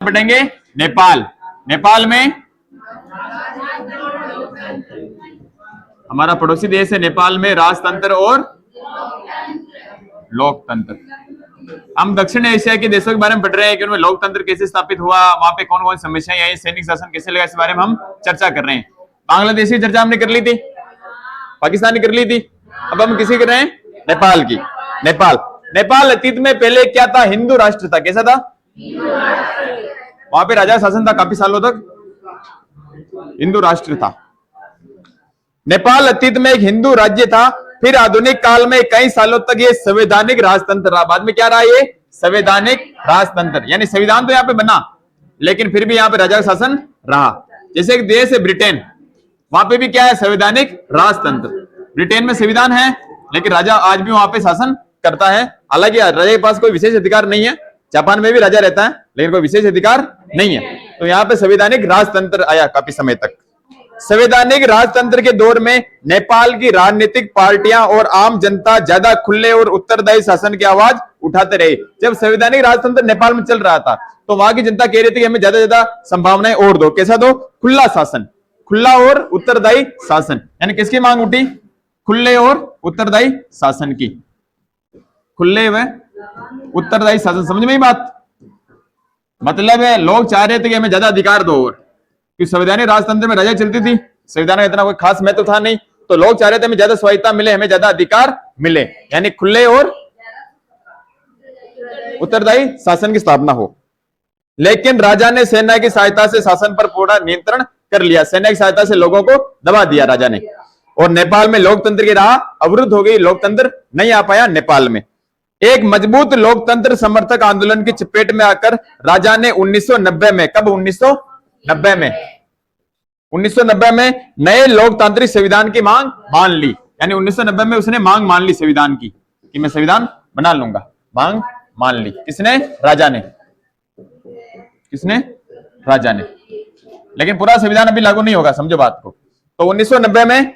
पढ़ेंगे नेपाल। नेपाल में हमारा पड़ोसी देश है, नेपाल में राजतंत्र और लोकतंत्र। हम दक्षिण एशिया के देशों के बारे में पढ़ रहे हैं कि उनमें लोकतंत्र कैसे स्थापित हुआ, वहां पे कौन कौन समस्याएं आई, सैनिक शासन कैसे लगा, इस बारे में हम चर्चा कर रहे हैं। बांग्लादेश की चर्चा हमने कर ली थी, पाकिस्तान की कर ली थी, अब हम किसी कर रहे हैं? नेपाल की। नेपाल अतीत में पहले क्या था? हिंदू राष्ट्र था। कैसा था? वहां पे राजा शासन था काफी सालों तक, हिंदू राष्ट्र था। नेपाल अतीत में एक हिंदू राज्य था, फिर आधुनिक काल में कई सालों तक ये संवैधानिक राजतंत्र रहा। बाद में क्या रहा? ये संवैधानिक राजतंत्र, यानी संविधान तो यहाँ पे बना लेकिन फिर भी यहाँ पे राजा का शासन रहा। जैसे एक देश है ब्रिटेन, वहां पे भी क्या है? संवैधानिक राजतंत्र। ब्रिटेन में संविधान है लेकिन राजा आज भी वहां पे शासन करता है। हालांकि राजा के पास कोई विशेष अधिकार नहीं है। जापान में भी राजा रहता है लेकिन कोई विशेष अधिकार नहीं है। तो यहाँ पे संवैधानिक राजतंत्र आया काफी समय तक। संवैधानिक राजतंत्र के दौर में नेपाल की राजनीतिक पार्टियां और आम जनता ज्यादा खुले और उत्तरदायी शासन की आवाज उठाते रहे। जब संवैधानिक राजतंत्र नेपाल में चल रहा था तो वहां की जनता कह रही थी कि हमें ज्यादा ज्यादा संभावनाएं और दो। कैसा दो? खुला शासन, खुला और उत्तरदायी शासन। यानी किसकी मांग उठी? खुले और उत्तरदायी शासन की। खुले व उत्तरदायी शासन, समझ में ही बात? मतलब है लोग चाह रहे थे कि हमें ज्यादा अधिकार दो, और क्योंकि संवैधानिक राजतंत्र में राजा चलती थी, संविधान का इतना कोई खास महत्व था नहीं, तो लोग चाह रहे थे हमें ज्यादा स्वायत्ता मिले, हमें ज्यादा अधिकार मिले, यानी खुले और उत्तरदायी शासन की स्थापना हो। लेकिन राजा ने सेना की सहायता से शासन पर पूरा नियंत्रण कर लिया। सेना की सहायता से लोगों को दबा दिया राजा ने, और नेपाल में लोकतंत्र की राह अवरुद्ध हो गई। लोकतंत्र नहीं आ पाया नेपाल में। एक मजबूत लोकतंत्र समर्थक आंदोलन की चपेट में आकर राजा ने 1990 में, कब? 1990 में, 1990 में नए लोकतांत्रिक संविधान की मांग मान ली। यानी 1990 में उसने मांग मान ली संविधान की कि मैं संविधान बना लूंगा। मांग मान ली। किसने? राजा ने। किसने? राजा ने। लेकिन पूरा संविधान अभी लागू नहीं होगा, समझो बात को। तो 1990 में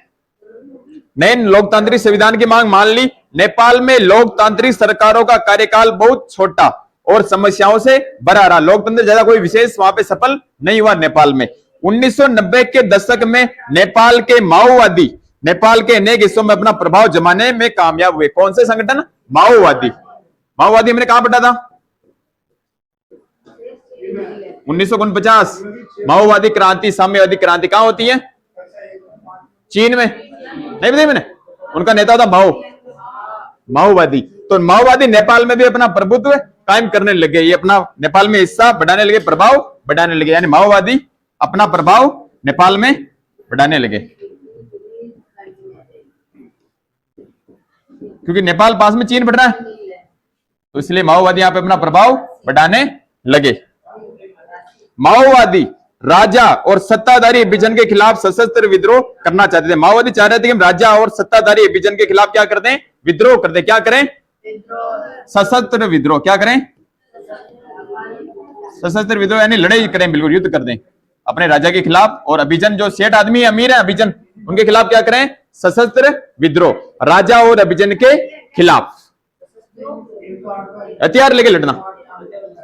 नए लोकतांत्रिक संविधान की मांग मान ली। नेपाल में लोकतांत्रिक सरकारों का कार्यकाल बहुत छोटा और समस्याओं से भरा रहा। लोकतंत्र ज्यादा कोई विशेष वहां पे सफल नहीं हुआ नेपाल में। 1990 के दशक में नेपाल के माओवादी नेपाल के अनेक हिस्सों में अपना प्रभाव जमाने में कामयाब हुए। कौन से संगठन? माओवादी। माओवादी हमने कहां पढ़ा था? 1949 माओवादी क्रांति, साम्यवादी क्रांति कहां होती है? चीन में। नहीं बताइए मैंने? उनका नेता था माओवादी। तो माओवादी नेपाल में भी अपना प्रभुत्व कायम करने लगे। ये अपना नेपाल में हिस्सा बढ़ाने लगे, प्रभाव बढ़ाने लगे। यानी माओवादी अपना प्रभाव नेपाल में बढ़ाने लगे, क्योंकि नेपाल पास में चीन बढ़ रहा है, तो इसलिए माओवादी यहां पे अपना प्रभाव बढ़ाने लगे। माओवादी राजा और सत्ताधारी विभाजन के खिलाफ सशस्त्र विद्रोह करना चाहते थे। माओवादी चाह रहे थे कि हम राजा और सत्ताधारी विभाजन के खिलाफ क्या कर दें? विद्रोह कर दें। क्या करें? सशस्त्र विद्रोह। क्या करें? सशस्त्र विद्रोह, यानी लड़ाई करें, बिल्कुल युद्ध कर दें अपने राजा के खिलाफ। और अभिजन जो सेठ आदमी है, अमीर है अभिजन, उनके खिलाफ क्या करें? सशस्त्र विद्रोह, राजा और अभिजन के खिलाफ हथियार लेके लड़ना।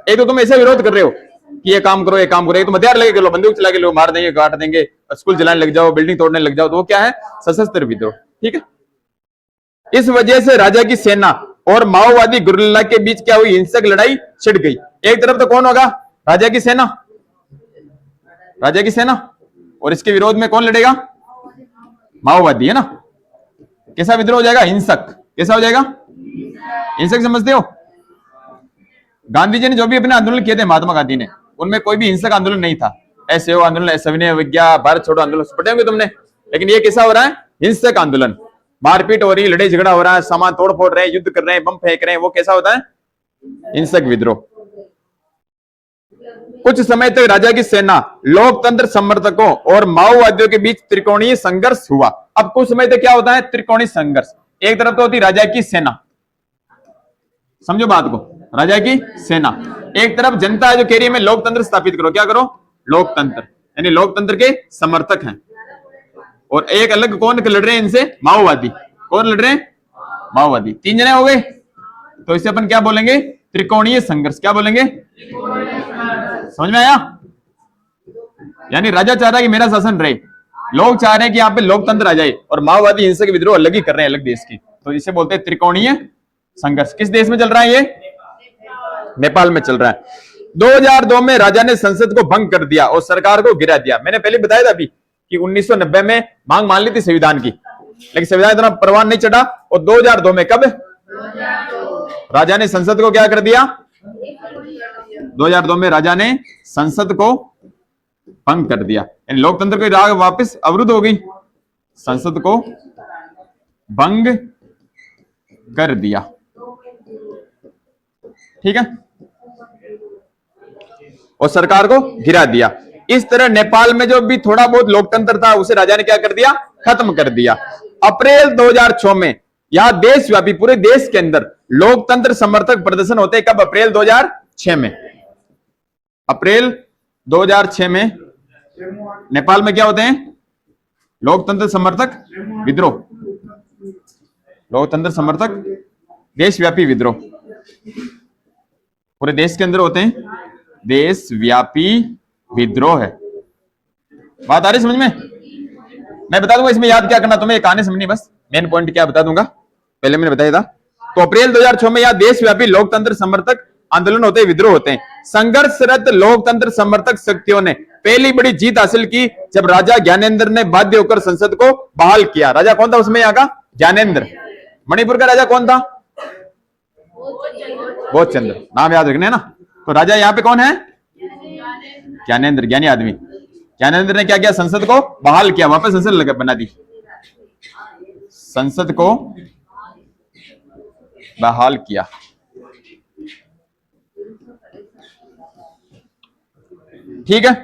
एक तो तुम ऐसे विरोध कर रहे हो कि ये काम करो, ये काम करो, तुम हथियार लेके लो, बंदूक चला के लो, मार देंगे, काट देंगे, स्कूल जलाने लग जाओ, बिल्डिंग तोड़ने लग जाओ, तो वो क्या है? सशस्त्र विद्रोह। ठीक है। इस वजह से राजा की सेना और माओवादी गुरिल्ला के बीच क्या हुई? हिंसक लड़ाई छिड़ गई। एक तरफ तो कौन होगा? राजा की सेना, राजा की सेना, और इसके विरोध में कौन लड़ेगा? माओवादी, है ना? कैसा विद्रोह हो जाएगा? हिंसक। कैसा हो जाएगा? हिंसक। समझते हो? गांधी जी ने जो भी अपने आंदोलन किए थे, महात्मा गांधी ने, उनमें कोई भी हिंसक आंदोलन नहीं था। ऐसे हो आंदोलन, सविनय अवज्ञा, भारत छोड़ो आंदोलन पढ़े होंगे तुमने। लेकिन ये कैसा हो रहा है? हिंसक आंदोलन। मारपीट हो रही है, लड़ाई झगड़ा हो रहा है, सामान तोड़ फोड़ रहे हैं, युद्ध कर रहे हैं, बम फेंक रहे हैं, वो कैसा होता है? हिंसक विद्रोह। कुछ समय तक राजा की सेना, लोकतंत्र समर्थकों और माओवादियों के बीच त्रिकोणीय संघर्ष हुआ। अब कुछ समय तक क्या होता है? त्रिकोणीय संघर्ष। एक तरफ तो होती राजा की सेना, समझो बात को, राजा की सेना। एक तरफ जनता है जो कह रही है मैं लोकतंत्र स्थापित करो। क्या करो? लोकतंत्र, यानी लोकतंत्र के समर्थक हैं। और एक अलग कौन लड़ रहे हैं इनसे? माओवादी। कौन लड़ रहे हैं? माओवादी। 3 जने हो गए, तो इसे अपन क्या बोलेंगे? त्रिकोणीय संघर्ष। क्या बोलेंगे? समझ में आया? यानी राजा चाह रहा है कि मेरा शासन रहे, लोग चाह रहे हैं कि यहाँ पे लोकतंत्र आ जाए, और माओवादी हिंसक विद्रोह अलग ही कर रहे हैं, अलग देश की। तो इसे बोलते हैं त्रिकोणीय संघर्ष। किस देश में चल रहा है ये? नेपाल में चल रहा है। 2002 में राजा ने संसद को भंग कर दिया और सरकार को गिरा दिया। मैंने पहले बताया था अभी कि 1990 में मांग मान ली थी संविधान की, लेकिन संविधान इतना परवान नहीं चढ़ा, और 2002 में कब राजा ने संसद को क्या कर दिया? 2002 में राजा ने संसद को भंग कर दिया, यानी लोकतंत्र की राह वापस अवरुद्ध हो गई, संसद को भंग कर दिया। ठीक है, और सरकार को गिरा दिया। इस तरह नेपाल में जो भी थोड़ा बहुत लोकतंत्र था उसे राजा ने क्या कर दिया? खत्म कर दिया। अप्रैल 2006 में यहां देशव्यापी पूरे देश के अंदर लोकतंत्र समर्थक प्रदर्शन होते हैं। कब? अप्रैल 2006 में। अप्रैल 2006 में नेपाल में क्या होते हैं? लोकतंत्र समर्थक विद्रोह, लोकतंत्र समर्थक देशव्यापी विद्रोह पूरे देश के अंदर होते हैं। देशव्यापी विद्रोह है। बात आ रही समझ में? मैं बता दूंगा इसमें याद क्या करना तुम्हें, कहानी समझनी, बस मेन पॉइंट क्या बता दूंगा, पहले मैंने बताया था। तो अप्रैल 2006 में यहां देशव्यापी लोकतंत्र समर्थक आंदोलन होते हैं, विद्रोह होते हैं। संघर्षरत लोकतंत्र समर्थक शक्तियों ने पहली बड़ी जीत हासिल की जब राजा ज्ञानेंद्र ने बाध्य होकर संसद को बहाल किया। राजा कौन था उसमें? यहाँ का ज्ञानेंद्र। मणिपुर का राजा कौन था? बोधचंद्र। नाम याद रखने ना। तो राजा यहाँ पे कौन है? ज्ञानेंद्र, ज्ञानी आदमी। ज्ञानेंद्र ने क्या किया? संसद को बहाल किया, वापस संसद बना दी, संसद को बहाल किया। ठीक है,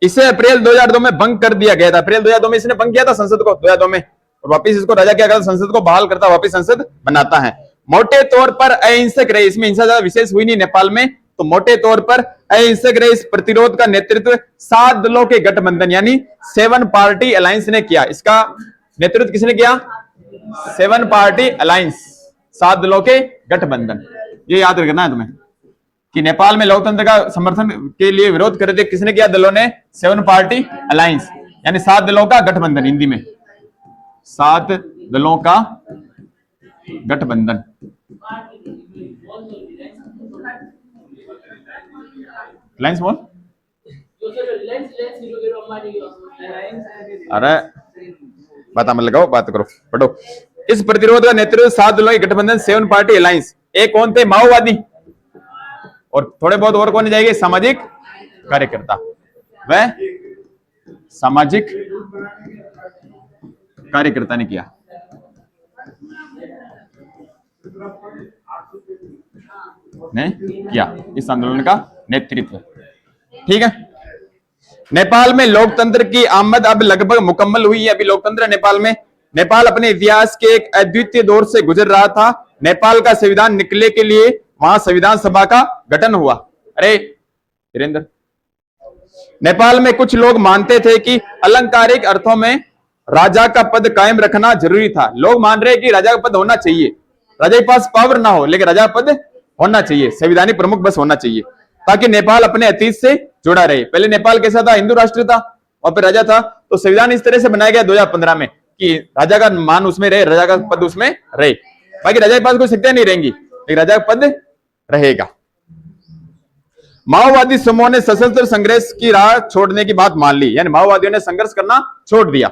इसे अप्रैल 2002 में भंग कर दिया गया था। अप्रैल 2002 में इसने भंग किया था संसद को, 2002 में, और वापस इसको राजा क्या करता? संसद को बहाल करता, वापस संसद बनाता है। मोटे तौर पर अहिंसक रहे, इसमें हिंसा ज्यादा विशेष हुई नहीं नेपाल में, तो मोटे तौर पर अहिंसक रहे इस प्रतिरोध का नेतृत्व 7 दलों के गठबंधन यानी 7 पार्टी अलायंस ने किया। इसका नेतृत्व किसने किया? 7 पार्टी अलायंस, 7 दलों के गठबंधन। ये याद रखना है तुम्हें कि नेपाल में लोकतंत्र का समर्थन के लिए विरोध कर रहे थे, किसने किया? दलों ने 7 पार्टी अलायंस, यानी 7 दलों का गठबंधन, हिंदी में 7 दलों का गठबंधन। अलायंस बोल, अरे बात मत लगाओ, बात करो, पढ़ो। इस प्रतिरोध का नेतृत्व 7 दलों के गठबंधन 7 पार्टी अलायंस। एक कौन थे? माओवादी, और थोड़े बहुत और कौन जाएंगे? सामाजिक कार्यकर्ता। वह सामाजिक कार्यकर्ता ने किया। इस आंदोलन का नेतृत्व। ठीक है, नेपाल में लोकतंत्र की आमद अब लगभग मुकम्मल हुई है। अभी लोकतंत्र है नेपाल में। नेपाल अपने इतिहास के एक अद्वितीय दौर से गुजर रहा था। नेपाल का संविधान निकलने के लिए वहां संविधान सभा का गठन हुआ। अरे वीरेंद्र, नेपाल में कुछ लोग मानते थे कि अलंकारिक अर्थों में राजा का पद कायम रखना जरूरी था। लोग मान रहे हैं कि राजा का पद होना चाहिए, राजा के पास पावर ना हो लेकिन राजा का पद होना चाहिए, संविधानिक प्रमुख बस होना चाहिए, ताकि नेपाल अपने अतीत से जुड़ा रहे। पहले नेपाल कैसा था? हिंदू राष्ट्र था और फिर राजा था। तो संविधान इस तरह से बनाया गया 2015 में कि राजा का मान उसमें रहे, राजा का पद उसमें रहे। बाकी राजा के पास कोई शक्तियां नहीं रहेंगी लेकिन राजा का पद रहेगा। माओवादी समूह ने सशस्त्र संघर्ष की राह छोड़ने की बात मान ली, यानी माओवादियों ने संघर्ष करना छोड़ दिया।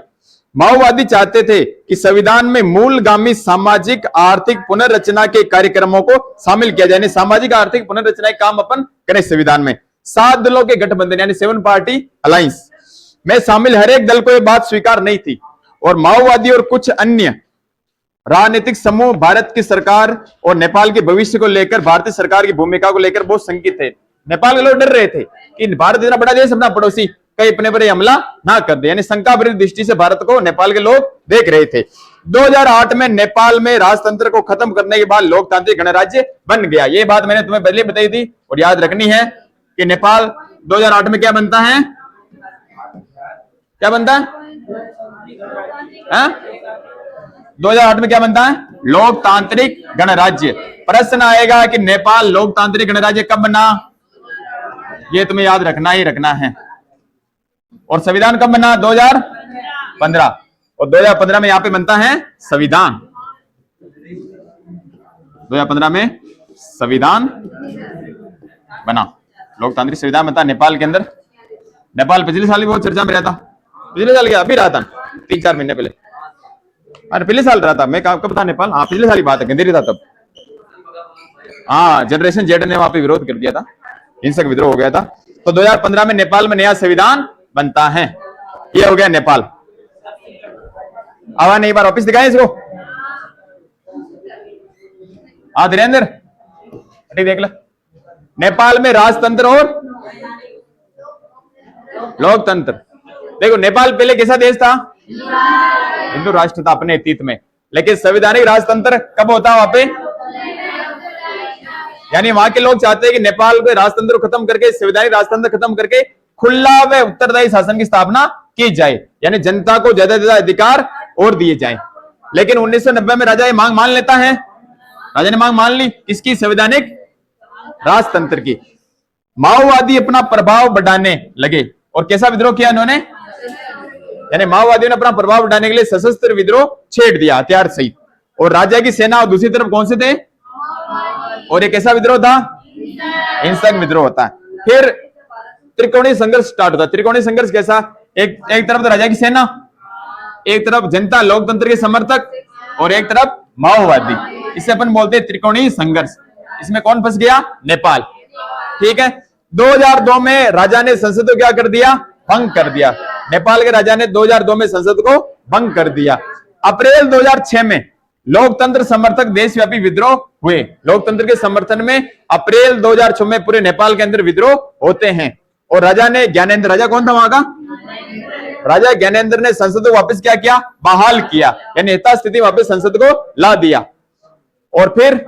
माओवादी चाहते थे कि संविधान में मूलगामी सामाजिक आर्थिक पुनर्रचना के कार्यक्रमों को शामिल किया जाए, सामाजिक आर्थिक पुनर्रचना के काम अपन करें संविधान में। 7 दलों के गठबंधन यानी 7 पार्टी अलायंस में शामिल हर एक दल को यह बात स्वीकार नहीं थी, और माओवादी और कुछ अन्य राजनीतिक समूह भारत की सरकार और नेपाल के भविष्य को लेकर, भारतीय सरकार की भूमिका को लेकर बहुत शंकित थे। नेपाल के लोग डर रहे थे कि भारत इतना बड़ा देश, अपना पड़ोसी कहीं अपने पर हमला ना कर दे, यानी शंका भरी दृष्टि से भारत को नेपाल के लोग देख रहे थे। 2008 में नेपाल में राजतंत्र को खत्म करने के बाद लोकतांत्रिक गणराज्य बन गया। ये बात मैंने तुम्हें पहले बताई थी और याद रखनी है कि नेपाल 2008 में क्या बनता है? क्या बनता है? 2008 में क्या बनता है? लोकतांत्रिक गणराज्य। प्रश्न आएगा कि नेपाल लोकतांत्रिक गणराज्य कब बना? ये तुम्हें याद रखना ही रखना है। और संविधान कब बना? 2015। और 2015 में यहां पे बनता है संविधान। 2015 में संविधान बना, लोकतांत्रिक संविधान बनता नेपाल के अंदर। नेपाल पिछले साल भी बहुत चर्चा में रहता, पिछले साल क्या अभी रहा था 3-4 महीने पहले, अरे पिछले साल रहा था। मैं कब था नेपाल? हाँ पिछले साल की बात है, गंदेरी था तब। हाँ जनरेशन जेड ने वहां पे विरोध कर दिया था, हिंसक विद्रोह हो गया था। तो 2015 में नेपाल में नया संविधान बनता है। ये हो गया नेपाल। आवा नहीं, बार वापिस दिखाएं इसको। हाँ धीरेन्द्र देख लो, नेपाल में राजतंत्र और लोकतंत्र। देखो नेपाल पहले कैसा देश था? हिंदू राष्ट्र था अपने अतीत में, लेकिन संवैधानिक राजतंत्र कब होता वहां पे? यानी वहां के लोग चाहते हैं कि नेपाल के राजतंत्र को खत्म करके, संवैधानिक राजतंत्र खत्म करके खुला व उत्तरदायी शासन की स्थापना की जाए, यानी जनता को ज्यादा से ज्यादा अधिकार और दिए जाए। लेकिन 1990 में राजा ये मांग मान लेता है। राजा ने मांग मान ली, किसकी? संवैधानिक राजतंत्र की। माओवादी अपना प्रभाव बढ़ाने लगे और कैसा विद्रोह किया इन्होंने? यानी माओवादियों ने अपना प्रभाव बढ़ाने के लिए सशस्त्र विद्रोह छेड़ दिया हथियार सहित। और राजा की सेना और दूसरी तरफ कौन से थे? और ये कैसा विद्रोह था? हिंसक विद्रोह होता है। फिर त्रिकोणीय संघर्ष स्टार्ट होता है। त्रिकोणीय संघर्ष कैसा? एक तरफ तो राजा की सेना, एक तरफ जनता लोकतंत्र के समर्थक और एक तरफ माओवादी। इसे अपन बोलते हैं त्रिकोणीय संघर्ष। इसमें कौन फंस गया? नेपाल। ठीक है। 2002 में राजा ने संसद को क्या कर दिया? भंग कर दिया। नेपाल के राजा ने 2002 में संसद को भंग कर दिया। अप्रैल 2006 में लोकतंत्र समर्थक देशव्यापी विद्रोह हुए। लोकतंत्र के समर्थन में अप्रैल 2006 में पूरे नेपाल के अंदर विद्रोह होते हैं। और राजा ने ज्ञानेन्द्र, राजा कौन था वहां का? राजा ज्ञानेन्द्र ने संसद को वापस क्या किया? बहाल किया, यानी यथास्थिति वापस संसद को ला दिया। और फिर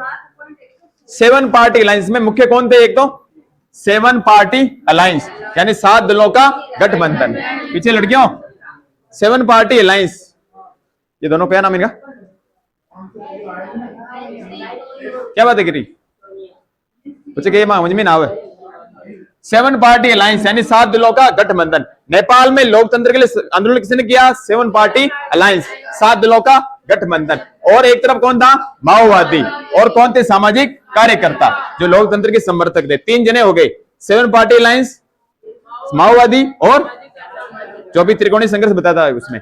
7 पार्टी अलायंस में मुख्य कौन थे? एक तो 7 पार्टी अलायंस, यानी 7 दलों का गठबंधन। पीछे लड़कियों, 7 पार्टी अलायंस, ये दोनों क्या नाम इनका? क्या बात है गिरी? कुछ के समझ में ना आवे। 7 पार्टी अलायंस यानी 7 दलों का गठबंधन। नेपाल में लोकतंत्र के लिए आंदोलन किसने किया? 7 पार्टी अलायंस, 7 दलों का गठबंधन। और एक तरफ कौन था? माओवादी। और कौन थे? सामाजिक कार्यकर्ता जो लोकतंत्र के समर्थक थे। 3 जने हो गए, 7 पार्टी अलायंस, माओवादी और जो भी त्रिकोणीय संघर्ष बताता है उसमें।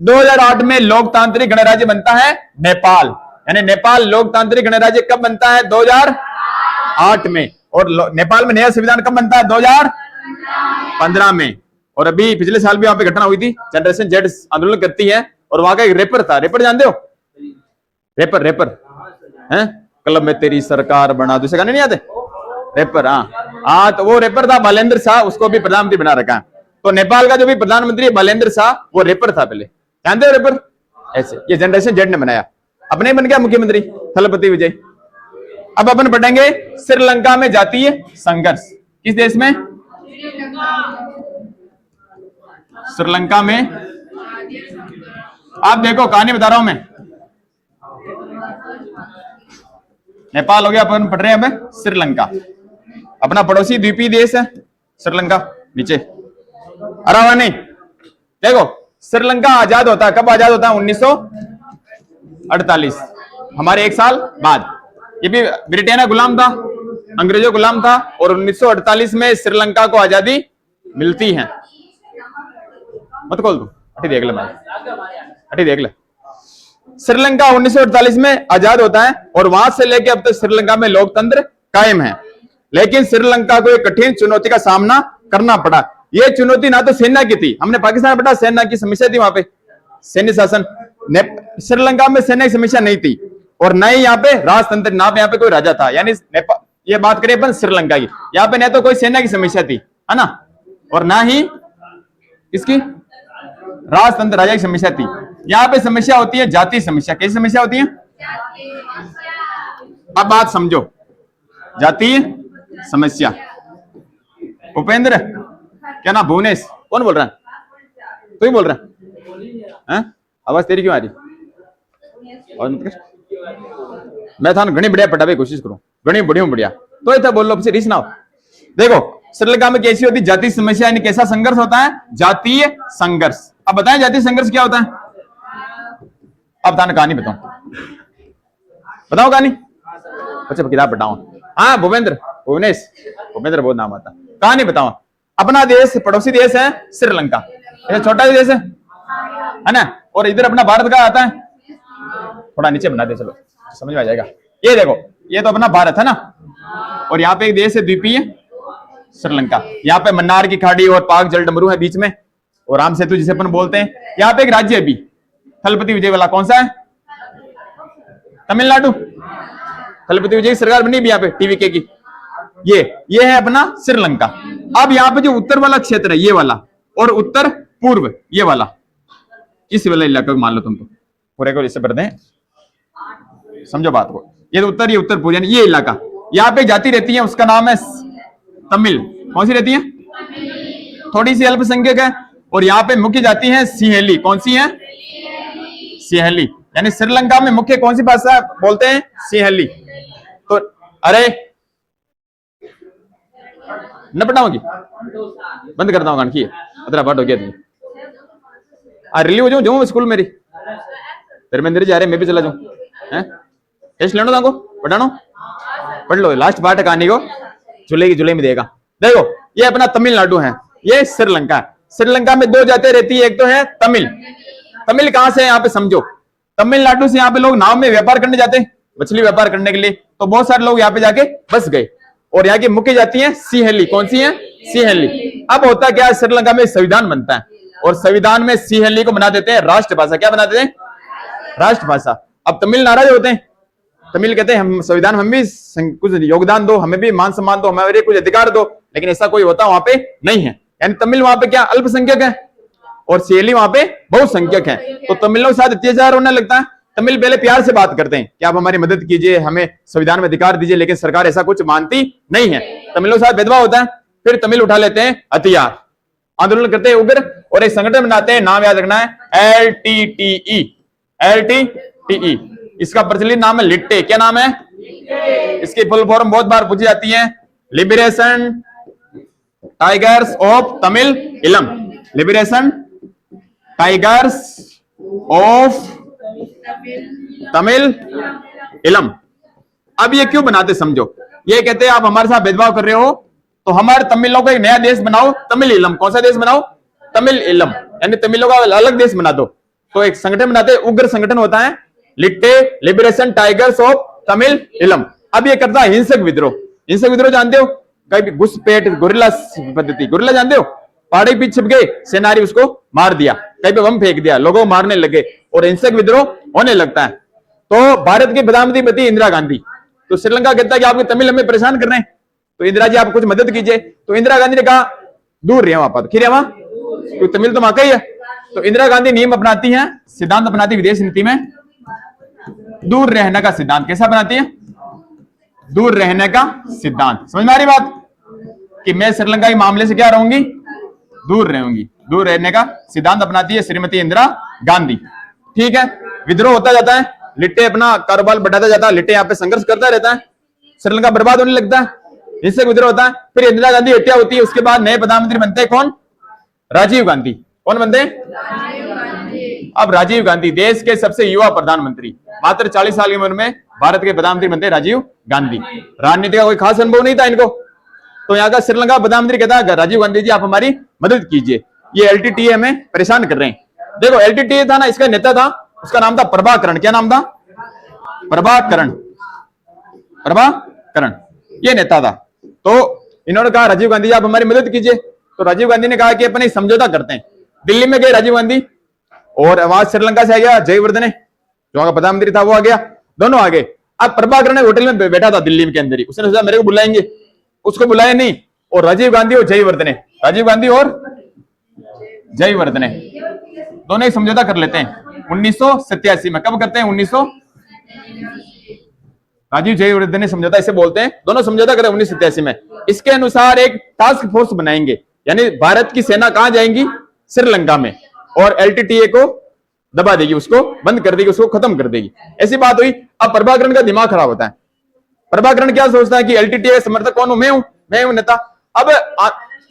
2008 में लोकतांत्रिक गणराज्य बनता है नेपाल, यानी नेपाल लोकतांत्रिक गणराज्य कब बनता है? 2008 में। और नेपाल में नया संविधान कब बनता है? 2015 में। और अभी पिछले साल भी वहां पे घटना हुई थी, जनरेशन जेड आंदोलन करती है और वहां का एक रेपर था। रेपर जानते हो? रेपर हैं? क्लब में तेरी सरकार बना दूसरे गाने नहीं आते? रेपर, हाँ तो वो रेपर था बालेंद्र शाह, उसको भी प्रधानमंत्री बना रखा है। तो नेपाल का जो भी प्रधानमंत्री है बालेंद्र शाह, वो रेपर था पहले, जानते हो रेपर? ऐसे ये जनरेशन जेड ने बनाया, अपने बन गया मुख्यमंत्री थलपति विजय। अब अपन पढ़ेंगे श्रीलंका में जातीय संघर्ष। किस देश में? श्रीलंका में। आप देखो कहानी बता रहा हूं मैं। नेपाल हो गया, अपन पढ़ रहे हैं अब श्रीलंका। अपना पड़ोसी द्वीपीय देश है श्रीलंका। नीचे अरावानी देखो, श्रीलंका आजाद होता है, कब आजाद होता है? 1948, हमारे 1 साल बाद। ये भी ब्रिटेन गुलाम था, अंग्रेजों गुलाम था। और 1948 में श्रीलंका को आजादी मिलती है। मत खोल तू, अटी देख ले, अटी देख ले। श्रीलंका 1948 में आजाद होता है और वहां से लेकर अब तक श्रीलंका में लोकतंत्र कायम है। लेकिन श्रीलंका को एक कठिन चुनौती का सामना करना पड़ा। यह चुनौती ना तो सेना की थी, हमने पाकिस्तान में पढ़ा सेना की समस्या थी वहां पे, सैन्य शासन। श्रीलंका में सेना की समस्या नहीं थी और न ही यहाँ पे राजतंत्र, ना यहाँ पे कोई राजा था। यानी ये बात करें अपन श्रीलंका की, यहाँ पे न तो कोई सेना की समस्या थी, है ना, और ना ही इसकी राजतंत्र राजा की समस्या थी। यहाँ पे समस्या होती है जातीय समस्या। कैसी समस्या होती है? अब बात समझो, जातीय समस्या। उपेंद्र क्या नाम? भुवनेश, कौन बोल रहा है? तू ही बोल रहा है? आवाज तेरी क्यों आ रही? और मैं था घनी बढ़िया पढ़ावे कोशिश करूं, घनी बढ़िया तो इतना बोल लो, रीस ना हो। देखो श्रीलंका में कैसी होती जातीय समस्या, यानी कैसा संघर्ष होता है? जातीय संघर्ष। अब बताएं जातीय संघर्ष क्या होता है? अब बताना, कहानी बताओ, बताओ कहानी। अच्छा किताब बताओ। हाँ भूपेंद्र, भूपेंद्र बहुत नाम आता। कहानी बताओ। अपना देश पड़ोसी देश है श्रीलंका, छोटा देश है ना, और इधर अपना भारत का आता है। थोड़ा नीचे बना दे, चलो समझ में आ जाएगा। ये देखो, ये तो अपना भारत है ना, और यहाँ पे एक देश है द्वीपीय श्रीलंका। यहाँ पे मन्नार की खाड़ी और पाक जल डमरू है बीच में, और राम सेतु जिसे अपन बोलते हैं। यहाँ पे एक राज्य है भी, थलपति विजय वाला। कौन सा है? तमिलनाडु। थलपति विजय की सरकार बनी भी यहाँ पे टीवीके की। ये है अपना श्रीलंका। अब यहाँ पे जो उत्तर वाला क्षेत्र है ये वाला, और उत्तर पूर्व ये वाला, इस वाला इलाका मान लो तुम, तो पूरे को इससे पढ़ते हैं, समझो बात को। ये तो उत्तर, ये उत्तर पूर्व, यानी ये इलाका। यहाँ पे जाति रहती है, उसका नाम है तमिल। कौन सी रहती है? थोड़ी सी अल्पसंख्यक है। और यहाँ पे मुख्य जाति है सिंहली। कौन सी है? सिंहली। यानी श्रीलंका में मुख्य कौन सी भाषा बोलते हैं? सिंहली। तो अरे न पढ़ाओगी, बंद करता हूँ गांठी, अतरा बात हो गया तुम। रिलीव हो जाऊँ स्कूल मेरी, तेरे मंदिर जा रहे, मैं भी चला जाऊँ। टेस्ट लेनो ताको, पढ़ानो, पढ़ लो लास्ट पार्ट कहानी को, जुलाई में देगा। देखो ये अपना तमिलनाडु है, ये श्रीलंका है। श्रीलंका में दो जातियां रहती है, एक तो है तमिल। तमिल कहां से है यहाँ पे समझो। तमिलनाडु से यहाँ पे लोग नाव में व्यापार करने जाते हैं, मछली व्यापार करने के लिए। तो बहुत सारे लोग यहाँ पे जाके बस गए। और यहाँ की मुख्य जाति है सिंहली। कौन सी है? सिंहली। अब होता क्या है, श्रीलंका में संविधान बनता है, और संविधान में सिंहली को बना देते हैं राष्ट्रभाषा। क्या बना देते हैं? राष्ट्रभाषा। अब तमिल नाराज होते हैं, तमिल कहते हैं हम संविधान, हम भी कुछ योगदान दो, हमें भी मान सम्मान दो, हमारे कुछ अधिकार दो। लेकिन ऐसा कोई होता वहां पे नहीं है। यानी तमिल वहां पे क्या अल्पसंख्यक है, और सिंहली वहां पे बहुसंख्यक है। तो तमिलों के साथ अत्याचार होने लगता है। तमिल पहले प्यार से बात करते हैं कि आप हमारी मदद कीजिए, हमें संविधान में अधिकार दीजिए, लेकिन सरकार ऐसा कुछ मानती नहीं है। तमिलों के साथ भेदभाव होता है। फिर तमिल उठा लेते हैं हथियार, आंदोलन करते हैं उग्र, और एक संगठन बनाते हैं, नाम याद रखना है LTTE। LTTE इसका प्रचलित नाम है लिट्टे। क्या नाम है? इसकी फुल फॉर्म बहुत बार पूछी जाती है, लिबरेशन टाइगर्स ऑफ तमिल इलम। लिबरेशन टाइगर्स ऑफ तमिल इलम। अब ये क्यों बनाते समझो। ये कहते हैं आप हमारे साथ भेदभाव कर रहे हो, तो हमारे तमिलों का एक नया देश बनाओ, तमिल इलम। कौन सा देश बनाओ? तमिल इलम, यानी तमिलों का अलग देश बना दो। तो एक संगठन बनाते हैं, उग्र संगठन होता है लिट्टे, लिबरेशन टाइगर्स ऑफ तमिल इलम। अब ये करता है हिंसक विद्रोह। हिंसक विद्रोह जानते हो? कहीं घुसपैठ, गोरिल्ला पद्धति। गोरिल्ला जानते हो? पहाड़ी पे छिप गए, सेनारी उसको मार दिया, कहीं पे बम फेंक दिया, लोगों मारने लगे, और हिंसक विद्रोह होने लगता है। तो भारत की प्रधानमंत्री बनी इंदिरा गांधी। तो श्रीलंका कहता है कि आपके तमिल हमें परेशान कर रहे हैं, तो इंदिरा जी आप कुछ मदद कीजिए। तो इंदिरा गांधी ने कहा दूर रहे वहां पर, खीरे वहां, क्योंकि तमिल तो वहां का ही है। तो इंदिरा गांधी नियम अपनाती है, सिद्धांत अपनाती विदेश नीति में, दूर रहने का सिद्धांत। कैसा बनाती है? दूर रहने का सिद्धांत। समझ में आ रही बात कि मैं श्रीलंका के मामले से क्या रहूंगी? दूर रहूंगी। दूर रहने का सिद्धांत अपनाती है श्रीमती इंदिरा गांधी। ठीक है, विद्रोह होता जाता है, लिट्टे अपना कारोबार बढ़ाता जाता है, लिट्टे यहाँ पे संघर्ष करता रहता है, श्रीलंका बर्बाद होने लगता है, इससे विद्रोह होता है। फिर इंदिरा गांधी हत्या होती है। उसके बाद नए प्रधानमंत्री बनते हैं कौन? राजीव गांधी। कौन बनते हैं? अब राजीव गांधी देश के सबसे युवा प्रधानमंत्री, मात्र 40 साल की उम्र में भारत के प्रधानमंत्री बनते हैं राजीव गांधी। राजनीति का कोई खास अनुभव नहीं था इनको। तो यहाँ का श्रीलंका प्रधानमंत्री कहता है राजीव गांधी जी आप हमारी मदद कीजिए, ये LTTE हमें परेशान कर रहे हैं। देखो LTTE था ना, इसका नेता था, उसका नाम था प्रभाकरण। क्या नाम था? प्रभाकरण। प्रभाकरण ये नेता था। तो इन्होंने कहा राजीव गांधी जी आप हमारी मदद कीजिए। तो राजीव गांधी ने कहा कि अपने समझौता करते हैं। दिल्ली में गए राजीव गांधी, और वहां श्रीलंका से आ गया जयवर्धने, जो वहां का प्रधानमंत्री था वो आ गया, दोनों आ गए। अब प्रभाकरण होटल में बैठा था दिल्ली के अंदर ही, उसने सोचा मेरे को बुलाएंगे, उसको बुलाया नहीं। और राजीव गांधी और जयवर्धने, राजीव गांधी और जयवर्धने दोनों एक समझौता कर लेते हैं 1987 में। कब करते हैं? 1900 राजीव जयवर्धने समझौता इसे बोलते हैं। दोनों समझौता करें 1987 में। इसके अनुसार एक टास्क फोर्स बनाएंगे, यानी भारत की सेना कहां जाएंगी? श्रीलंका में, और LTTE को दबा देगी, उसको बंद कर देगी, उसको खत्म कर देगी। ऐसी बात हुई। अब प्रभाकरण का दिमाग खराब होता है। प्रभाकरण क्या सोचता है कि LTTE समर्थक कौन हूं? मैं हूं नेता। अब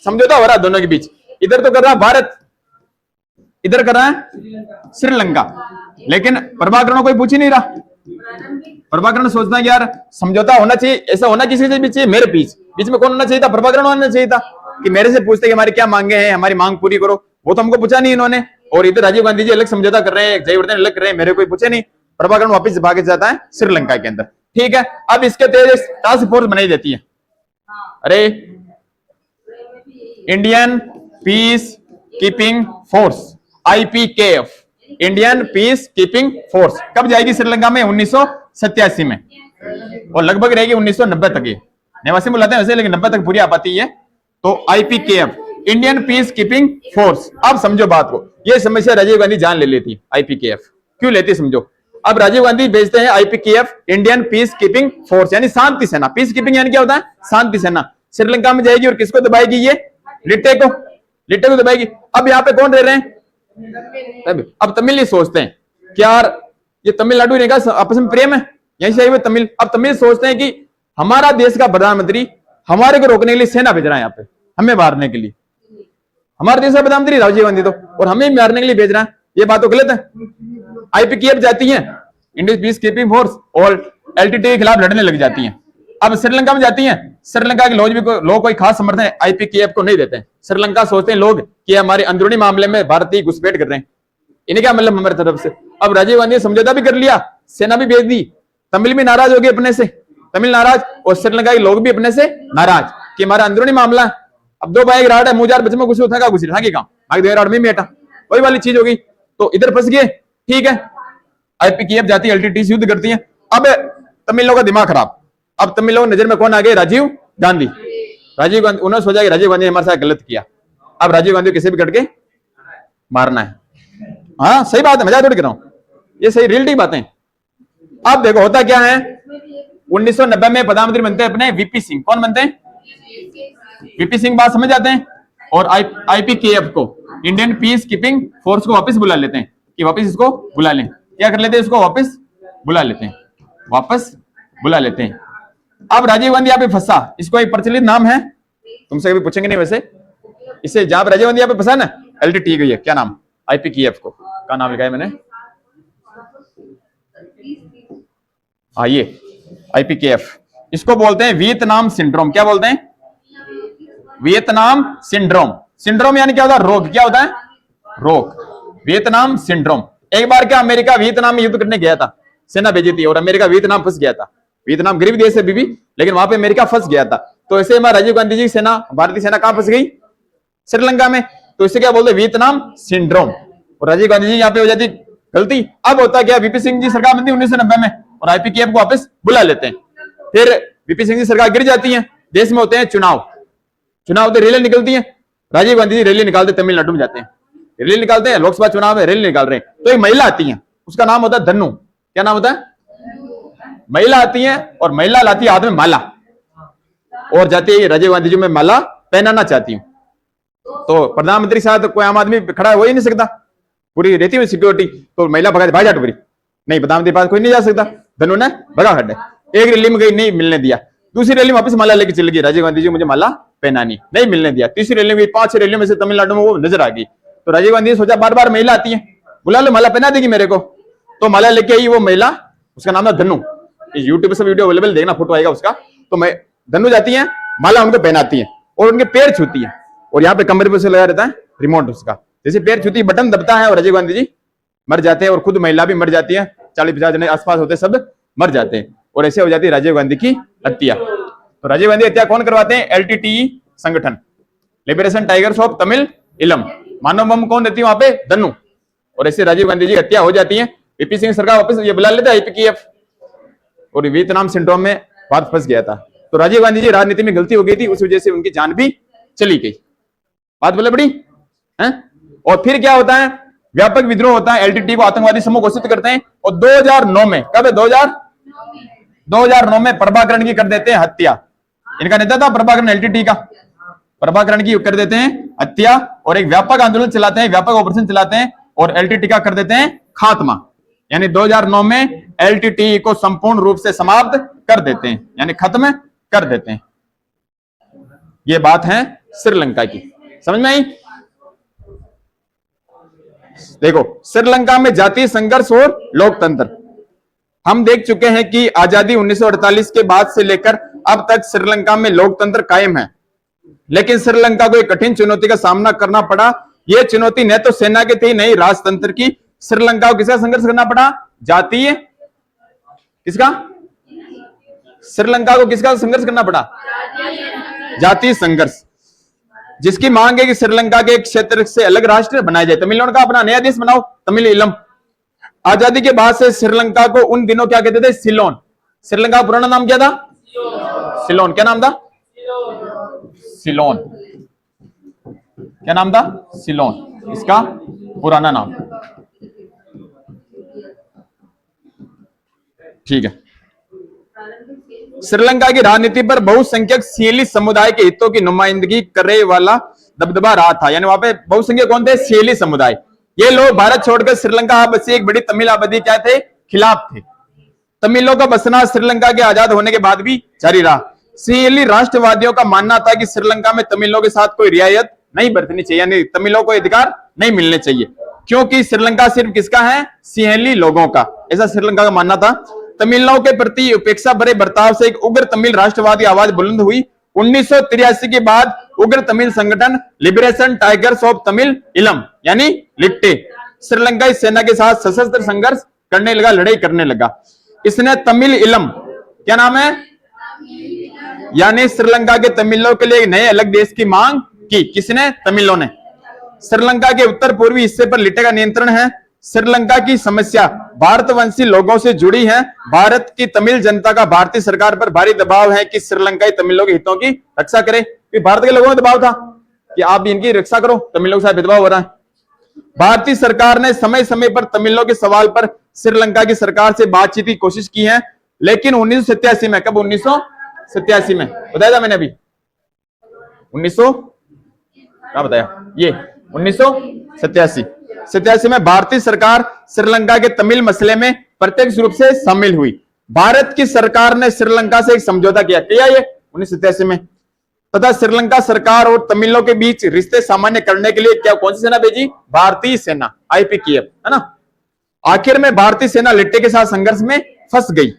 समझौता हो रहा है दोनों के बीच, इधर तो कर रहा है भारत, इधर कर रहा है श्रीलंका, लेकिन प्रभाकरण कोई पूछ ही नहीं रहा। प्रभाकरण सोचना है यार समझौता होना चाहिए, ऐसा होना किसी से भी चाहिए, मेरे बीच बीच में कौन होना चाहिए था? प्रभाकरण होना चाहिए था कि मेरे से पूछते कि हमारी क्या मांगे हैं, हमारी मांग पूरी करो, वो तो हमको पूछा नहीं इन्होंने। और इधर राजीव गांधी जी अलग समझौता कर रहे हैं, जयवर्धन अलग कर रहे हैं, मेरे कोई पूछे नहीं। प्रभाकरण वापस भाग जाता है श्रीलंका के अंदर, ठीक है। अब इसके तेज टास्क फोर्स बनाई जाती है, अरे Indian peace keeping force, IPKF, Indian peace keeping force. कब जाएगी श्रीलंका में? 1987 में, और लगभग रहेगी 1990 तक। ये 89 में बुलाते हैं वैसे, लेकिन 90 तक पूरी आ पाती है। तो IPKF, Indian peace keeping force. अब समझो बात को, ये समस्या राजीव गांधी जान ले लेती। IPKF क्यों लेती समझो। अब राजीव गांधी भेजते हैं IPKF, Indian peace keeping force, यानी शांति सेना। पीस कीपिंग यानी क्या होता है? शांति सेना। श्रीलंका में जाएगी और किसको दबाएगी? ये लिट्टे को, लिट्टे को दबाएगी। अब यहाँ पे कौन रह रहे हैं? अब तमिल ही सोचते हैं कि यार ये तमिलनाडु ने कहा आपस में प्रेम है, यहीं से आई हुई तमिल। अब तमिल सोचते हैं कि हमारा देश का प्रधानमंत्री हमारे को रोकने के लिए सेना भेज रहा है यहाँ पे, हमें मारने के लिए। हमारे देश का प्रधानमंत्री राजीव गांधी तो, और हमें मारने के लिए भेज रहा है, ये बात तो गलत है। IPKF जाती है, इंडियन पीस कीपिंग फोर्स, और LTT के खिलाफ लड़ने लग जाती हैं। अब श्रीलंका में जाती हैं, श्रीलंका के लोग कोई खास समर्थन IPKF को नहीं देते हैं। श्रीलंका सोचते हैं लोग कि हमारे अंदरूनी मामले में भारतीय घुसपैठ कर रहे हैं, इन्हें क्या मतलब हमारी तरफ से। अब राजीव गांधी ने समझौता भी कर लिया, सेना भी भेज दी, तमिल भी नाराज हो गए अपने से, तमिल नाराज, और श्रीलंका के लोग भी अपने से नाराज कि हमारा अंदरूनी मामला। अब दो भाई राड है, मुझार बच में कुछ उठा घुस रहा कि काम राड में बेटा, वही वाली चीज होगी। तो इधर फंस गए, ठीक है। IPKF जाती है, LTT से युद्ध करती है। अब तमिलों का दिमाग खराब, अब तमिलों की नजर में कौन आ गए? राजीव गांधी। राजीव गांधी, उन्होंने सोचा कि राजीव गांधी ने हमारे साथ गलत किया, अब राजीव गांधी को किसी भी करके मारना है। हाँ सही बात है, मजाक थोड़ी कर रहा हूं, ये सही रियलिटी बातें। अब देखो होता क्या है, 1990 में प्रधानमंत्री बनते हैं अपने VP सिंह। कौन बनते हैं? VP सिंह। बात समझ जाते हैं। और IPKF को, इंडियन पीस कीपिंग फोर्स को वापस बुला लेते हैं कि वापस इसको बुला लें। क्या कर लेते हैं? इसको वापस बुला लेते हैं, वापस बुला लेते हैं। अब राजीव गांधी यहाँ पे फंसा, इसको एक प्रचलित नाम है, तुमसे कभी पूछेंगे नहीं वैसे, इसे जहां राजीव गांधी यहाँ पे फंसा ना, LTT गई है, क्या नाम? IPKF को क्या नाम लिखा है मैंने? हाँ ये IPKF, इसको बोलते हैं वियतनाम सिंड्रोम। क्या बोलते हैं? Vietnam syndrome. सिंड्रोम यानी क्या होता है? रोग। क्या होता है? रोग, वियतनाम सिंड्रोम। एक बार क्या अमेरिका वियतनाम में युद्ध करने गया था, सेना भेजी थी, और अमेरिका वियतनाम फंस गया था। वियतनाम गरीब देश है बीबी, लेकिन वहां पे अमेरिका फंस गया था। तो ऐसे हमारे राजीव गांधी जी की सेना, भारतीय सेना कहां फंस गई? श्रीलंका में। तो इसे क्या बोलते हैं? Vietnam syndrome. और राजीव गांधी जी यहाँ पे हो जाती गलती। अब होता क्या, VP सिंह जी सरकार बनती 1990 में, और IPKF को वापस बुला लेते हैं। फिर VP सिंह जी सरकार गिर जाती है, देश में होते हैं चुनाव, चुनाव होते रैली निकलती है, राजीव गांधी जी रैली निकालते तमिलनाडु में जाते हैं, रैली निकालते हैं, लोकसभा चुनाव में रैली निकाल रहे हैं। तो एक महिला आती है, उसका नाम होता है धन्नु। क्या नाम होता है? महिला आती है, और महिला लाती है हाथ में माला, और जाती है राजीव गांधी जी में माला पहनाना चाहती हूँ। तो प्रधानमंत्री के साथ कोई आम आदमी खड़ा हो ही नहीं सकता, पूरी रहती हुई सिक्योरिटी। तो महिला भगा, भाई जा टुकरी, नहीं प्रधानमंत्री पास कोई नहीं जा सकता। धनु ने भगा खड़े, एक रैली में गई, नहीं मिलने दिया। दूसरी रैली में वापस माला लेके चली गई, राजीव गांधी जी मुझे माला पहनानी, नहीं मिलने दिया। तीसरी रैली में, 5 रैलियों में से तमिलनाडु में वो नजर आ गई। तो राजीव गांधी ने सोचा बार बार महिला आती है, बुला लो, माला पहना देगी मेरे को। तो माला लेके आई वो महिला, उसका नाम था धनु। यूट्यूब से वीडियो अवेलेबल, देखना, फोटो आएगा उसका। तो मैं धनु जाती है, माला उनको पहनाती है, और उनके पैर छूती है, और यहाँ पे कमरे पे से लगा रहता है रिमोट उसका। जैसे पैर छूती, बटन दबता है, और राजीव गांधी जी मर जाते हैं, और खुद महिला भी मर जाती है। 40-50 जने आसपास होते, सब मर जाते हैं, और ऐसे हो जाती है राजीव गांधी की हत्या। तो राजीव गांधी हत्या कौन करवाते हैं? LTTE संगठन, लिबरेशन टाइगर्स ऑफ तमिल इलम। मानव बम कौन देती है वहां पे? धनु। और ऐसे राजीव गांधी जी हत्या हो जाती है। VP सिंह सरकार वापस ये बुला लेता है IPKF, और वियतनाम सिंड्रोम में बात फंस गया था। तो राजीव गांधी जी राजनीति में गलती हो गई थी, उस वजह से उनकी जान भी चली गई। बात बोले बड़ी है। और फिर क्या होता है? व्यापक विद्रोह होता है, LTT को आतंकवादी समूह घोषित करते हैं। और 2009 में, कब है? 2009 में प्रभाकरण की कर देते हैं हत्या। इनका नेता था प्रभाकरण, LTT का। प्रभाकरण की कर देते हैं हत्या, और एक व्यापक आंदोलन चलाते हैं, व्यापक ऑपरेशन चलाते हैं, और LTT का कर देते हैं खात्मा। यानी 2009 में LTT को संपूर्ण रूप से समाप्त कर देते हैं, यानी खत्म कर देते हैं। ये बात है श्रीलंका की, समझ में आई? देखो, श्रीलंका में जातीय संघर्ष और लोकतंत्र, हम देख चुके हैं कि आजादी 1948 के बाद से लेकर अब तक श्रीलंका में लोकतंत्र कायम है, लेकिन श्रीलंका को एक कठिन चुनौती का सामना करना पड़ा। यह चुनौती न तो सेना की थी, न ही राजतंत्र की। श्रीलंका को किसका संघर्ष करना पड़ा? जातीय, किसका? श्रीलंका को किसका संघर्ष करना पड़ा? जातीय संघर्ष, जिसकी मांग है कि श्रीलंका के एक क्षेत्र से अलग राष्ट्र बनाया जाए, तमिलनाडु का अपना नया देश बनाओ, तमिल इलम। आजादी के बाद से श्रीलंका को उन दिनों क्या कहते थे? सिलोन। श्रीलंका का पुराना नाम क्या था? सिलोन। क्या नाम था? सिलोन। क्या नाम था? सिलोन, इसका पुराना नाम। ठीक है। श्रीलंका की राजनीति पर बहुसंख्यक सियली समुदाय के हितों की नुमाइंदगी करने वाला दबदबा रहा था। यानी वहां पे बहुसंख्यक कौन थे? सियली समुदाय। ये लोग भारत छोड़कर श्रीलंका बसी एक बड़ी तमिल आबादी क्या थे? खिलाफ थे। तमिलों का बसना श्रीलंका के आजाद होने के बाद भी जारी रहा। सियली राष्ट्रवादियों का मानना था कि श्रीलंका में तमिलों के साथ कोई रियायत नहीं बरतनी चाहिए, यानी तमिलों को अधिकार नहीं मिलने चाहिए, क्योंकि श्रीलंका सिर्फ किसका है? सियली लोगों का। ऐसा श्रीलंका का मानना था। तमिलों के प्रति उपेक्षा भरे बर्ताव से एक उग्र तमिल राष्ट्रवादी आवाज बुलंद हुई। 1983 के बाद उग्र तमिल संगठन लिबरेशन टाइगर्स ऑफ तमिल इलम यानी लिट्टे श्रीलंकाई सेना के साथ सशस्त्र संघर्ष करने लगा, लड़ाई करने लगा। इसने तमिल इलम, क्या नाम है? यानी श्रीलंका के तमिलों के लिए एक नए अलग देश की मांग की। किसने? तमिलों ने। श्रीलंका के उत्तर पूर्वी हिस्से पर लिट्टे का नियंत्रण है। श्रीलंका की समस्या भारतवंशी लोगों से जुड़ी है। भारत की तमिल जनता का भारतीय सरकार पर भारी दबाव है कि श्रीलंकाई तमिलों के हितों की रक्षा करे। भारत के लोगों में दबाव था कि आप इनकी रक्षा करो, तमिलों के साथ भेदभाव हो रहा है। भारतीय सरकार ने समय समय पर तमिलों के सवाल पर श्रीलंका की सरकार से बातचीत की कोशिश की है, लेकिन 1987 में, कब? 1987 में बताया था मैंने अभी, 1900 क्या बताया? ये 1987 में भारतीय सरकार श्रीलंका के तमिल मसले में प्रत्यक्ष रूप से शामिल हुई। भारत की सरकार ने श्रीलंका से एक समझौता किया ये 1987 में, तथा श्रीलंका सरकार और तमिलों के बीच रिश्ते सामान्य करने के लिए क्या कौन सी सेना भेजी? भारतीय सेना, IPKF, है ना। आखिर में भारतीय सेना लिट्टे के साथ संघर्ष में फंस गई।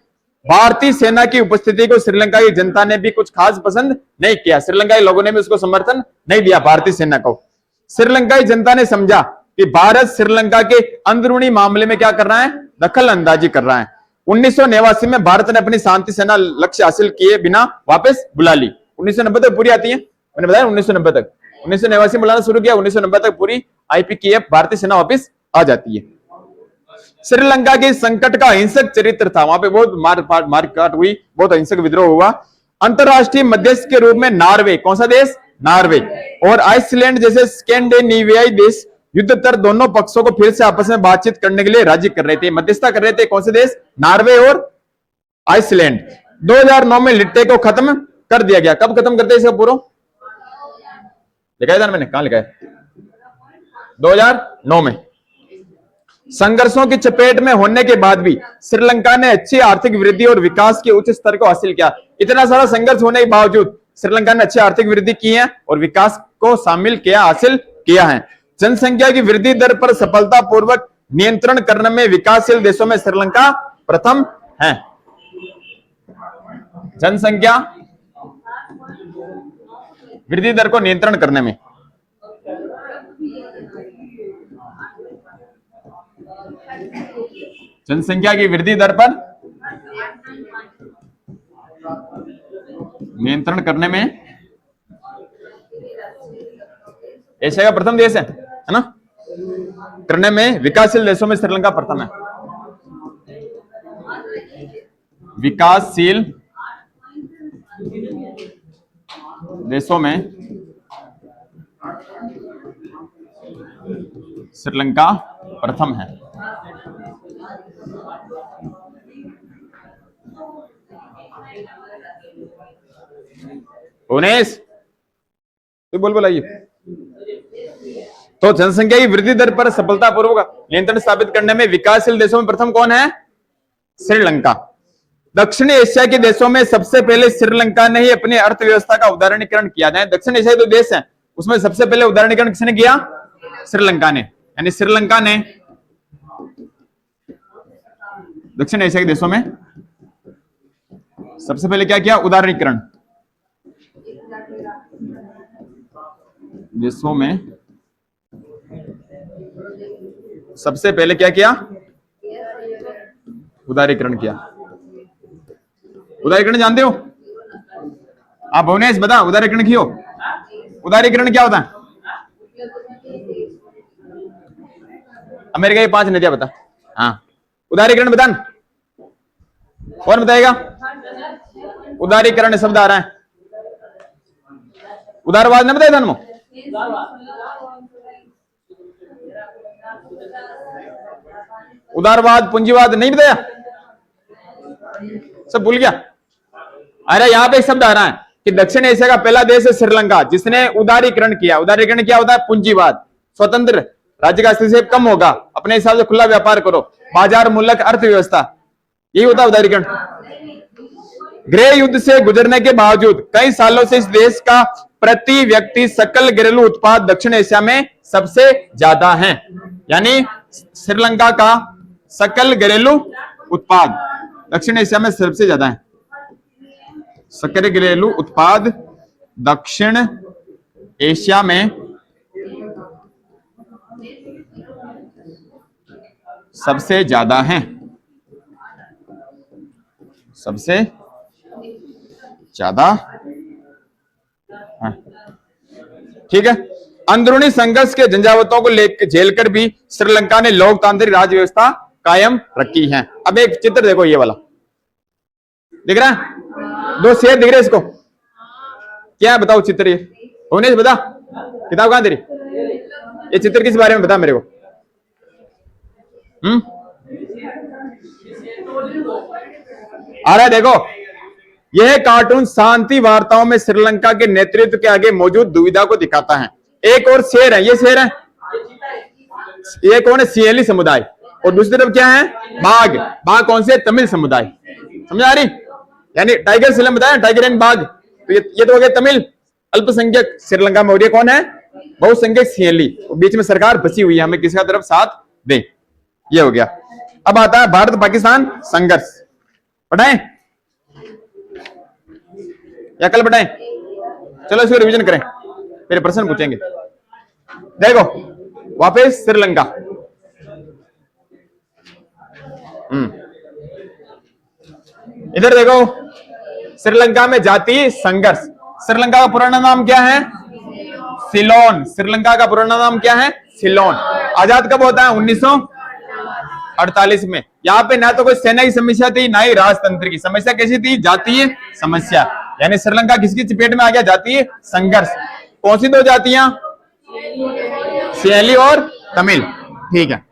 भारतीय सेना की उपस्थिति को श्रीलंका की जनता ने भी कुछ खास पसंद नहीं किया। श्रीलंका के लोगों ने भी उसको समर्थन नहीं दिया भारतीय सेना को। श्रीलंकाई जनता ने समझा कि भारत श्रीलंका के अंदरूनी मामले में क्या कर रहा है? दखल अंदाजी कर रहा है। 1989 में भारत ने अपनी शांति सेना लक्ष्य हासिल किए बिना वापस बुला ली। 1990 तक पूरी आती है, मैंने बताया 1990 तक। 1989 बुलाना शुरू किया, 1990 तक पूरी IPKF भारतीय सेना वापस आ जाती है। श्रीलंका के संकट का हिंसक चरित्र था, वहां पे बहुत मारकाट हुई, बहुत हिंसक विद्रोह हुआ। अंतरराष्ट्रीय मध्यस्थ के रूप में नॉर्वे, कौन सा देश? नॉर्वे और आइसलैंड जैसे स्कैंडिनेवियाई देश युद्धोत्तर दोनों पक्षों को फिर से आपस में बातचीत करने के लिए राजी कर रहे थे, मध्यस्थता कर रहे थे। कौन से देश? नॉर्वे और आइसलैंड। 2009 में लिट्टे को खत्म कर दिया गया। कब खत्म करते इसका पूरा लिखा था मैंने, कहां लिखा है? 2009 में। संघर्षों की चपेट में होने के बाद भी श्रीलंका ने अच्छी आर्थिक वृद्धि और विकास के उच्च स्तर को हासिल किया। इतना सारा संघर्ष होने के बावजूद श्रीलंका ने अच्छी आर्थिक वृद्धि की है और विकास को शामिल किया, हासिल किया है। जनसंख्या की वृद्धि दर पर सफलतापूर्वक नियंत्रण करने में विकासशील देशों में श्रीलंका प्रथम है। जनसंख्या वृद्धि दर को नियंत्रण करने में जनसंख्या की वृद्धि दर पर नियंत्रण करने में एशिया का प्रथम देश है ना। करने में विकासशील देशों में श्रीलंका प्रथम है। विकासशील देशों में श्रीलंका प्रथम है। उन्नीस तो बोल आइए। तो जनसंख्या की वृद्धि दर पर सफलतापूर्वक नियंत्रण स्थापित करने में विकासशील देशों में प्रथम कौन है? श्रीलंका। दक्षिण एशिया के देशों में सबसे पहले श्रीलंका ने ही अपनी अर्थव्यवस्था का उदारीकरण किया था। दक्षिण एशिया के देश है उसमें सबसे पहले उदारीकरण किसने किया? श्रीलंका ने। यानी श्रीलंका ने दक्षिण एशिया के देशों में सबसे पहले क्या किया? उदारीकरण। देशों में सबसे पहले क्या किया? उदारीकरण किया। उदारीकरण जानते हो आप? भुवनेश बता, उदारीकरण क्यों? उदारीकरण क्या होता है? अमेरिका की 5 नदियां बता। हाँ, उदारीकरण बता। कौन बताएगा? उदारीकरण शब्द आ रहा है। उदारवाद ने बताया धर्मो? उदारवाद, पूंजीवाद नहीं बताया? सब भूल गया? अरे यहां पे एक शब्द आ रहा है कि दक्षिण एशिया का पहला देश है श्रीलंका जिसने उदारीकरण किया। उदारीकरण क्या होता है? पूंजीवाद। स्वतंत्र राज्य का हस्तक्षेप कम होगा, अपने हिसाब से खुला व्यापार करो, बाजार मूलक अर्थव्यवस्था, यही होता है उदारीकरण। गृह युद्ध से गुजरने के बावजूद कई सालों से इस देश का प्रति व्यक्ति सकल घरेलू उत्पाद दक्षिण एशिया में सबसे ज्यादा है। यानी श्रीलंका का सकल घरेलू उत्पाद दक्षिण एशिया में सबसे ज्यादा है। सकल घरेलू उत्पाद दक्षिण एशिया में सबसे ज्यादा है। सबसे ज्यादा, ठीक है। अंदरूनी संघर्ष के झंझावातों को लेकर झेलकर भी श्रीलंका ने लोकतांत्रिक राज्य व्यवस्था कायम रखी है। अब एक चित्र देखो, ये वाला दिख रहा है? 2 शेर दिख रहे इसको, क्या बताओ चित्र? ये भुवनेश बता, किताब कहां तेरी? ये चित्र किस बारे में बता मेरे को। आ रहा है देखो, यह कार्टून शांति वार्ताओं में श्रीलंका के नेतृत्व के आगे मौजूद दुविधा को दिखाता है। एक और शेर है, ये शेर है, ये कौन है? सिएली समुदाय। और दूसरी तरफ क्या है? बाघ। बाघ कौन से? तमिल समुदाय। समझ आ रही? यानी टाइगर सिलम बताया, टाइगर एंड बाघ। तो ये तो हो गया तमिल अल्पसंख्यक श्रीलंका में, और ये कौन है? बहुसंख्यक सिएली। बीच में सरकार बची हुई है, हमें किसका तरफ साथ दे, ये हो गया। अब आता है भारत पाकिस्तान संघर्ष। पढ़ाएं या कल पढ़ाएं? चलो इसको रिवीजन करें, फिर प्रश्न पूछेंगे। देखो वापस श्रीलंका, इधर देखो श्रीलंका में जातीय संघर्ष। श्रीलंका का पुराना नाम क्या है? सिलोन। श्रीलंका का पुराना नाम क्या है? सिलोन। आजाद कब होता है? 1948 में। यहाँ पे ना तो कोई सेना की समस्या थी, ना ही राजतंत्र की समस्या। कैसी थी? जातीय समस्या। यानी श्रीलंका किसकी चपेट में आ गया? जातीय संघर्ष। कौन सी 2 जातियां? सिएली और तमिल। ठीक है,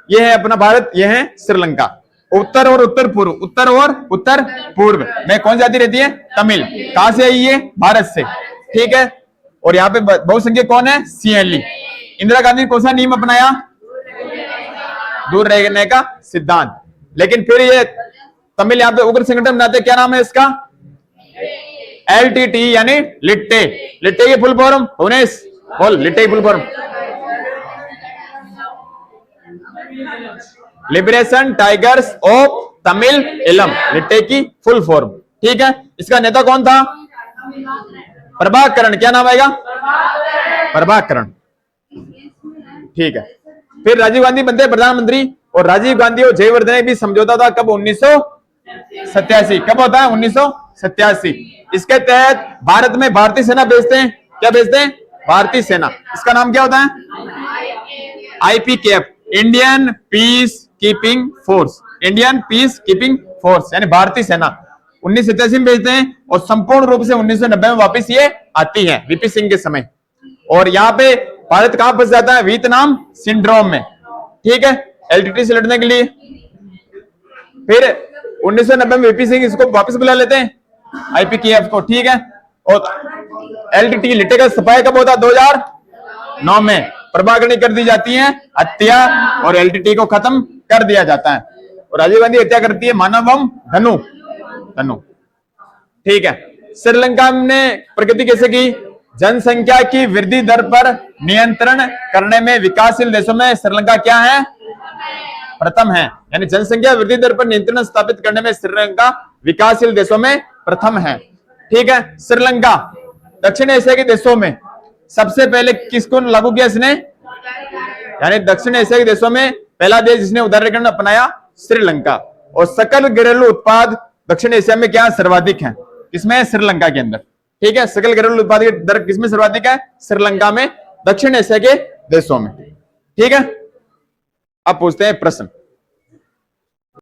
ये है अपना भारत, ये है श्रीलंका। उत्तर और उत्तर पूर्व, उत्तर और उत्तर पूर्व में कौन जाति रहती है? तमिल। कहां से आई है? भारत से। ठीक है, और यहाँ पे बहुसंख्यक कौन है? सिएली। इंदिरा गांधी ने कौन सा नियम अपनाया? दूर रहने का सिद्धांत। लेकिन फिर ये तमिल यहाँ पे उग्र संगठन बनाते, क्या नाम है इसका? LTT यानी लिट्टे। लिट्टे की फुल फॉर्म भुवनेश बोल, लिट्टे की full form liberation tigers of Tamil इलम, लिट्टे की फुल फॉर्म। ठीक है, इसका नेता कौन था? प्रभाकरण। क्या नाम आएगा? प्रभाकरण। ठीक है, फिर राजीव गांधी बनते प्रधानमंत्री, और राजीव गांधी और जयवर्धने भी समझौता था कब? 1987। कब होता है? 1987। इसके तहत भारत में भारतीय सेना भेजते हैं। क्या भेजते हैं? भारतीय सेना। इसका नाम क्या होता है? IPKF, Indian peace keeping force. Indian peace keeping force यानी भारतीय सेना 1987 में भेजते हैं, और संपूर्ण रूप से 1990 में वापस ये आती है वीपी सिंह के समय। और यहाँ पे भारत कहां फंस जाता है? वियतनाम सिंड्रोम में। ठीक है, LTT से लड़ने के लिए। फिर 1990 में वीपी सिंह इसको वापस बुला लेते हैं, IPKF को। ठीक है, और LTT लिट्टे का सफाया कब होता है? 2009 में। प्रभाकरणी कर दी जाती है हत्या, और LTT को खत्म कर दिया जाता है। और राजीव गांधी हत्या करती है मानवम धनु धनु। ठीक है, श्रीलंका ने प्रगति कैसे की? जनसंख्या की वृद्धि दर पर नियंत्रण करने में विकासशील देशों में श्रीलंका क्या है? प्रथम है। यानी जनसंख्या वृद्धि दर पर नियंत्रण स्थापित करने में श्रीलंका विकासशील देशों में प्रथम है। ठीक है, श्रीलंका दक्षिण एशिया के देशों में सबसे पहले किसको लागू किया इसने? यानी दक्षिण एशिया के देशों में पहला देश जिसने उदारीकरण अपनाया श्रीलंका। और सकल घरेलू उत्पाद दक्षिण एशिया में क्या सर्वाधिक है? किसमें? श्रीलंका के अंदर। ठीक है, सकल घरेलू उत्पाद की दर किसमें सर्वाधिक है? श्रीलंका में, दक्षिण एशिया के देशों में। ठीक है, अब पूछते हैं प्रश्न।